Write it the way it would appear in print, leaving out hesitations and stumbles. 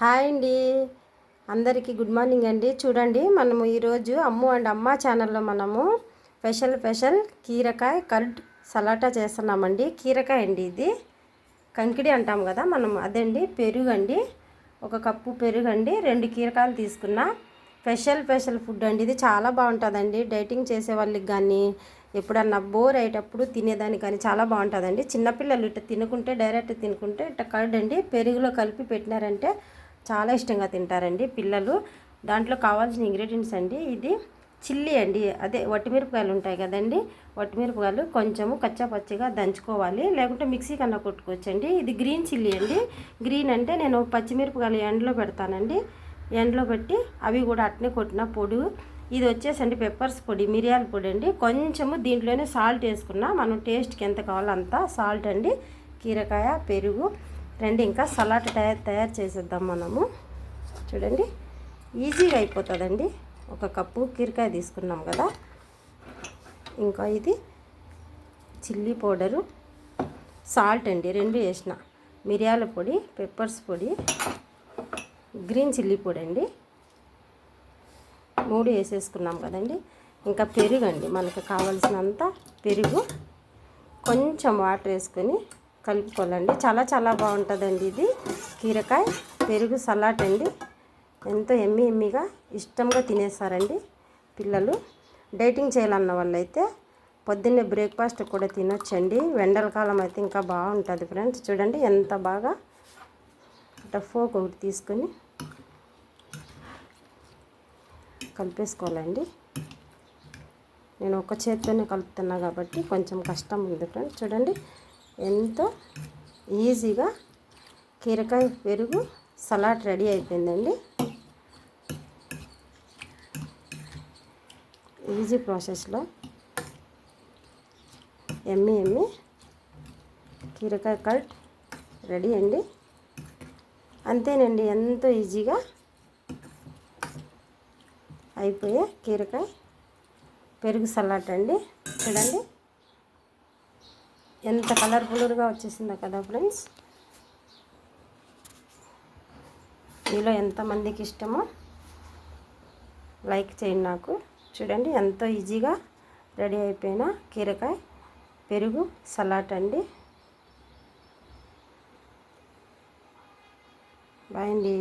Hi అండి, అందరికీ good morning అండి. చూడండి, మనము ఈరోజు అమ్ము అండ్ అమ్మ ఛానల్లో మనము స్పెషల్ కీరకాయ కర్డ్ సలాటా చేస్తున్నామండి. కీరకాయ అండి, ఇది కంకిడి అంటాం కదా మనం, అదండి. పెరుగు అండి, 1 కప్పు పెరుగు అండి, 2 కీరకాయలు తీసుకున్నా. స్పెషల్ ఫుడ్ అండి, ఇది చాలా బాగుంటుందండి. డైటింగ్ చేసే వాళ్ళకి కానీ ఎప్పుడన్నా బోర్ అయ్యేటప్పుడు తినేదానికి కానీ చాలా బాగుంటుందండి. చిన్నపిల్లలు ఇట్లా తినుకుంటే, డైరెక్ట్ తినుకుంటే ఇట్లా కర్డ్ అండి పెరుగులో కలిపి పెట్టినారంటే చాలా ఇష్టంగా తింటారండి పిల్లలు. దాంట్లో కావాల్సిన ఇంగ్రీడియంట్స్ అండి, ఇది చిల్లీ అండి, అదే వట్టిమిరపకాయలు ఉంటాయి కదండి, వట్టిమిరపకాయలు కొంచెము కచ్చా పచ్చిగా దంచుకోవాలి, లేకుంటే మిక్సీ కన్నా కొట్టుకోవచ్చండి. ఇది గ్రీన్ చిల్లీ అండి. గ్రీన్ అంటే నేను పచ్చిమిరపకాయలు ఎండలో పెడతానండి, ఎండలో పెట్టి అవి కూడా అట్నే కొట్టిన పొడి. ఇది వచ్చేసండి పెప్పర్స్ పొడి, మిరియాల పొడి అండి. కొంచెము దీంట్లోనే సాల్ట్ వేసుకున్నా, మనం టేస్ట్కి ఎంత కావాలో అంత సాల్ట్ అండి. కీరకాయ, పెరుగు రండి, ఇంకా సలాడ్ తయారు చేసేద్దాం మనము. చూడండి, ఈజీగా అయిపోతుందండి. 1 కప్పు కీరకాయ తీసుకున్నాం కదా. ఇంకా ఇది చిల్లీ పౌడరు, సాల్ట్ అండి 2 వేసిన, మిరియాల పొడి, పెప్పర్స్ పొడి, గ్రీన్ చిల్లీ పొడి అండి 3 వేసేసుకున్నాం కదండి. ఇంకా పెరుగు అండి, మనకు కావలసినంత పెరుగు, కొంచెం వాటర్ వేసుకొని కలుపుకోవాలండి. చాలా బాగుంటుందండి ఇది కీరకాయ పెరుగు సలాడ్ అండి. ఎంతో ఎమ్మీగా ఇష్టంగా తినేస్తారండి పిల్లలు. డైటింగ్ చేయాలన్న వాళ్ళైతే పొద్దున్నే బ్రేక్ఫాస్ట్ కూడా తినొచ్చండి. ఎండలకాలం అయితే ఇంకా బాగుంటుంది ఫ్రెండ్స్. చూడండి ఎంత బాగా ఫోక్ ఒకటి తీసుకొని కలిపేసుకోవాలండి. నేను ఒక చేత్తోనే కలుపుతున్నా కాబట్టి కొంచెం కష్టం ఉంది ఫ్రెండ్స్. చూడండి ఎంతో ఈజీగా కీరకాయ పెరుగు సలాడ్ రెడీ అయిపోయిందండి. ఈజీ ప్రాసెస్లో ఎమ్మి కీరకాయ కర్డ్ రెడీ అండి. అంతేనండి, ఎంతో ఈజీగా అయిపోయే కీరకాయ పెరుగు సలాడ్ అండి. చూడండి ఎంత కలర్ఫుల్గా వచ్చేసిందో కదా ఫ్రెండ్స్. మీలో ఎంతమందికి ఇష్టమో లైక్ చేయండి నాకు. చూడండి ఎంతో ఈజీగా రెడీ అయిపోయిన కీరకాయ పెరుగు సలాడ్ అండి. బాయ్ అండి.